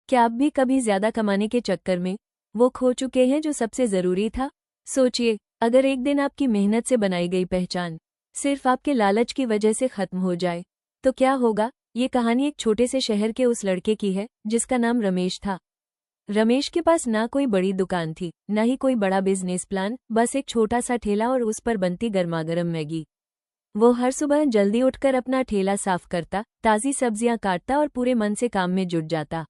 क्या आप भी कभी ज्यादा कमाने के चक्कर में वो खो चुके हैं जो सबसे जरूरी था? सोचिए, अगर एक दिन आपकी मेहनत से बनाई गई पहचान सिर्फ आपके लालच की वजह से खत्म हो जाए, तो क्या होगा? ये कहानी एक छोटे से शहर के उस लड़के की है जिसका नाम रमेश था। रमेश के पास ना कोई बड़ी दुकान थी, ना ही कोई बड़ा बिजनेस प्लान, बस एक छोटा सा ठेला और उस पर बनती गर्मागर्म मैगी। वो हर सुबह जल्दी उठकर अपना ठेला साफ करता, ताज़ी सब्जियां काटता और पूरे मन से काम में जुट जाता।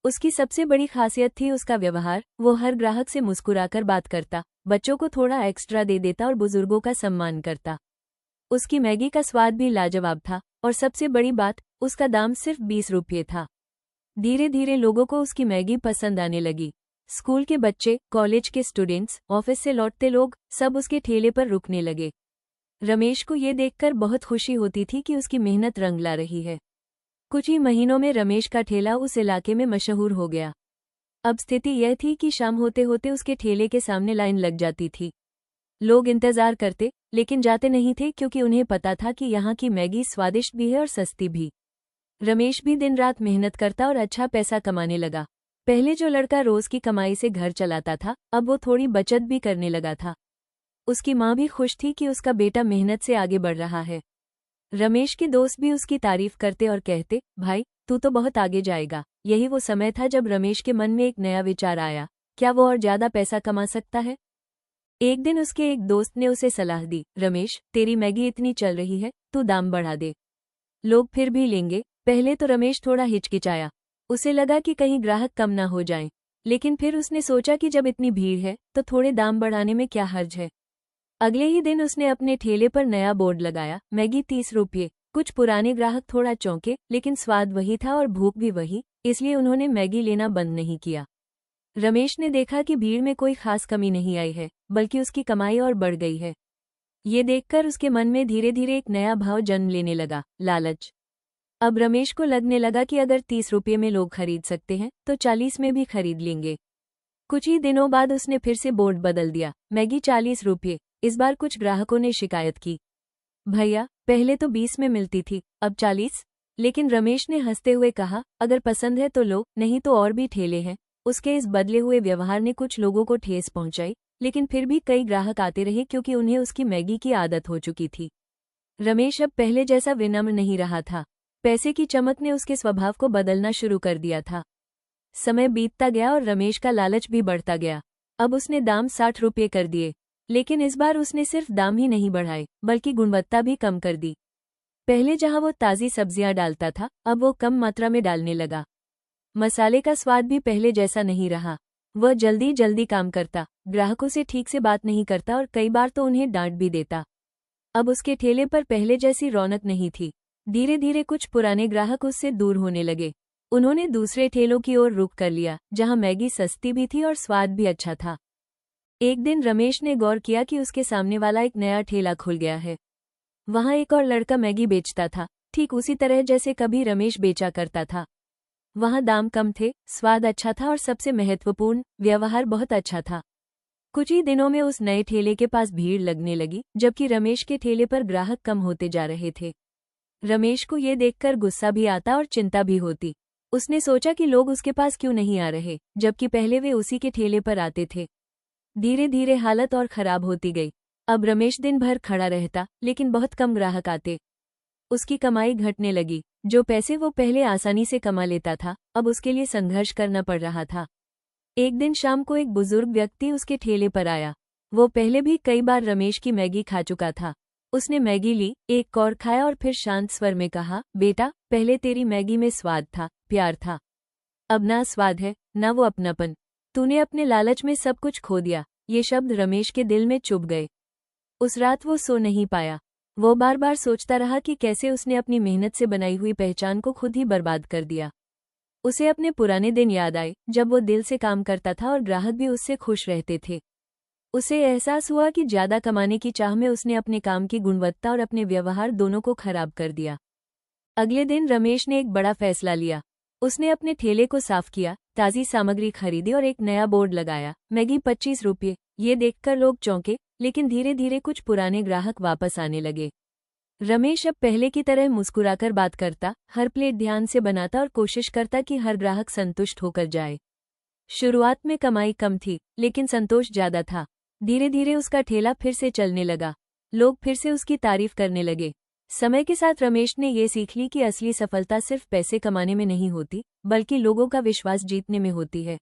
उसकी सबसे बड़ी खासियत थी उसका व्यवहार। वो हर ग्राहक से मुस्कुराकर बात करता, बच्चों को थोड़ा एक्स्ट्रा दे देता और बुजुर्गों का सम्मान करता। उसकी मैगी का स्वाद भी लाजवाब था, और सबसे बड़ी बात, उसका दाम सिर्फ 20 रुपये था। धीरे धीरे लोगों को उसकी मैगी पसंद आने लगी। स्कूल के बच्चे, कॉलेज के स्टूडेंट्स, ऑफिस से लौटते लोग, सब उसके ठेले पर रुकने लगे। रमेश को ये देखकर बहुत खुशी होती थी कि उसकी मेहनत रंग ला रही है। कुछ ही महीनों में रमेश का ठेला उस इलाके में मशहूर हो गया। अब स्थिति यह थी कि शाम होते होते उसके ठेले के सामने लाइन लग जाती थी। लोग इंतजार करते, लेकिन जाते नहीं थे, क्योंकि उन्हें पता था कि यहाँ की मैगी स्वादिष्ट भी है और सस्ती भी। रमेश भी दिन रात मेहनत करता और अच्छा पैसा कमाने लगा। पहले जो लड़का रोज की कमाई से घर चलाता था, अब वो थोड़ी बचत भी करने लगा था। उसकी माँ भी खुश थी कि उसका बेटा मेहनत से आगे बढ़ रहा है। रमेश के दोस्त भी उसकी तारीफ करते और कहते, भाई, तू तो बहुत आगे जाएगा। यही वो समय था जब रमेश के मन में एक नया विचार आया, क्या वो और ज्यादा पैसा कमा सकता है? एक दिन उसके एक दोस्त ने उसे सलाह दी, रमेश, तेरी मैगी इतनी चल रही है, तू दाम बढ़ा दे, लोग फिर भी लेंगे। पहले तो रमेश थोड़ा हिचकिचाया, उसे लगा कि कहीं ग्राहक कम ना हो जाएं, लेकिन फिर उसने सोचा कि जब इतनी भीड़ है तो थोड़े दाम बढ़ाने में क्या हर्ज है। अगले ही दिन उसने अपने ठेले पर नया बोर्ड लगाया, मैगी 30 रुपये। कुछ पुराने ग्राहक थोड़ा चौंके, लेकिन स्वाद वही था और भूख भी वही, इसलिए उन्होंने मैगी लेना बंद नहीं किया। रमेश ने देखा कि भीड़ में कोई खास कमी नहीं आई है, बल्कि उसकी कमाई और बढ़ गई है। ये देखकर उसके मन में धीरे धीरे एक नया भाव जन्म लेने लगा, लालच। अब रमेश को लगने लगा कि अगर 30 रुपये में लोग खरीद सकते हैं तो 40 में भी खरीद लेंगे। कुछ ही दिनों बाद उसने फिर से बोर्ड बदल दिया, मैगी 40 रुपये। इस बार कुछ ग्राहकों ने शिकायत की, भैया, पहले तो 20 में मिलती थी, अब 40। लेकिन रमेश ने हंसते हुए कहा, अगर पसंद है तो लो, नहीं तो और भी ठेले हैं। उसके इस बदले हुए व्यवहार ने कुछ लोगों को ठेस पहुंचाई, लेकिन फिर भी कई ग्राहक आते रहे, क्योंकि उन्हें उसकी मैगी की आदत हो चुकी थी। रमेश अब पहले जैसा विनम्र नहीं रहा था। पैसे की चमक ने उसके स्वभाव को बदलना शुरू कर दिया था। समय बीतता गया और रमेश का लालच भी बढ़ता गया। अब उसने दाम 60 रुपये कर दिए, लेकिन इस बार उसने सिर्फ दाम ही नहीं बढ़ाए, बल्कि गुणवत्ता भी कम कर दी। पहले जहां वो ताज़ी सब्जियां डालता था, अब वो कम मात्रा में डालने लगा। मसाले का स्वाद भी पहले जैसा नहीं रहा। वह जल्दी जल्दी काम करता, ग्राहकों से ठीक से बात नहीं करता और कई बार तो उन्हें डांट भी देता। अब उसके ठेले पर पहले जैसी रौनक नहीं थी। धीरे धीरे कुछ पुराने ग्राहक उससे दूर होने लगे। उन्होंने दूसरे ठेलों की ओर रुख कर लिया, जहां मैगी सस्ती भी थी और स्वाद भी अच्छा था। एक दिन रमेश ने गौर किया कि उसके सामने वाला एक नया ठेला खुल गया है। वहां एक और लड़का मैगी बेचता था, ठीक उसी तरह जैसे कभी रमेश बेचा करता था। वहां दाम कम थे, स्वाद अच्छा था और सबसे महत्वपूर्ण, व्यवहार बहुत अच्छा था। कुछ ही दिनों में उस नए ठेले के पास भीड़ लगने लगी, जबकि रमेश के ठेले पर ग्राहक कम होते जा रहे थे। रमेश को ये देखकर गुस्सा भी आता और चिंता भी होती। उसने सोचा कि लोग उसके पास क्यों नहीं आ रहे, जबकि पहले वे उसी के ठेले पर आते थे। धीरे धीरे हालत और खराब होती गई। अब रमेश दिन भर खड़ा रहता, लेकिन बहुत कम ग्राहक आते। उसकी कमाई घटने लगी। जो पैसे वो पहले आसानी से कमा लेता था, अब उसके लिए संघर्ष करना पड़ रहा था। एक दिन शाम को एक बुजुर्ग व्यक्ति उसके ठेले पर आया। वो पहले भी कई बार रमेश की मैगी खा चुका था। उसने मैगी ली, एक कौर खाया और फिर शांत स्वर में कहा, बेटा, पहले तेरी मैगी में स्वाद था, प्यार था। अब ना स्वाद है, ना वो अपनापन। तूने अपने लालच में सब कुछ खो दिया। ये शब्द रमेश के दिल में चुभ गए। उस रात वो सो नहीं पाया। वो बार बार सोचता रहा कि कैसे उसने अपनी मेहनत से बनाई हुई पहचान को खुद ही बर्बाद कर दिया। उसे अपने पुराने दिन याद आए, जब वो दिल से काम करता था और ग्राहक भी उससे खुश रहते थे। उसे एहसास हुआ कि ज्यादा कमाने की चाह में उसने अपने काम की गुणवत्ता और अपने व्यवहार दोनों को खराब कर दिया। अगले दिन रमेश ने एक बड़ा फैसला लिया। उसने अपने ठेले को साफ किया, ताज़ी सामग्री खरीदी और एक नया बोर्ड लगाया, मैगी 25 रुपये। ये देखकर लोग चौंके, लेकिन धीरे धीरे कुछ पुराने ग्राहक वापस आने लगे। रमेश अब पहले की तरह मुस्कुराकर बात करता, हर प्लेट ध्यान से बनाता और कोशिश करता कि हर ग्राहक संतुष्ट होकर जाए। शुरुआत में कमाई कम थी, लेकिन संतोष ज्यादा था। धीरे धीरे उसका ठेला फिर से चलने लगा। लोग फिर से उसकी तारीफ करने लगे। समय के साथ रमेश ने ये सीख ली कि असली सफलता सिर्फ पैसे कमाने में नहीं होती, बल्कि लोगों का विश्वास जीतने में होती है।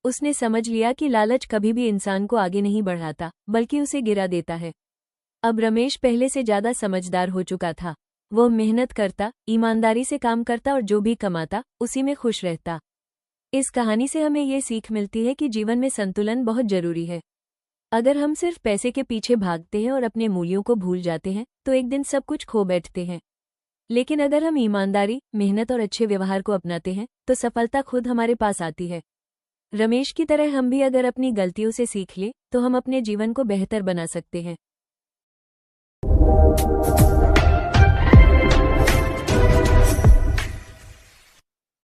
उसने समझ लिया कि लालच कभी भी इंसान को आगे नहीं बढ़ाता, बल्कि उसे गिरा देता है। अब रमेश पहले से ज्यादा समझदार हो चुका था। वो मेहनत करता, ईमानदारी से काम करता और जो भी कमाता, उसी में खुश रहता। इस कहानी से हमें ये सीख मिलती है कि जीवन में संतुलन बहुत जरूरी है। अगर हम सिर्फ पैसे के पीछे भागते हैं और अपने मूल्यों को भूल जाते हैं, तो एक दिन सब कुछ खो बैठते हैं। लेकिन अगर हम ईमानदारी, मेहनत और अच्छे व्यवहार को अपनाते हैं, तो सफलता खुद हमारे पास आती है। रमेश की तरह हम भी अगर अपनी गलतियों से सीख लें, तो हम अपने जीवन को बेहतर बना सकते हैं।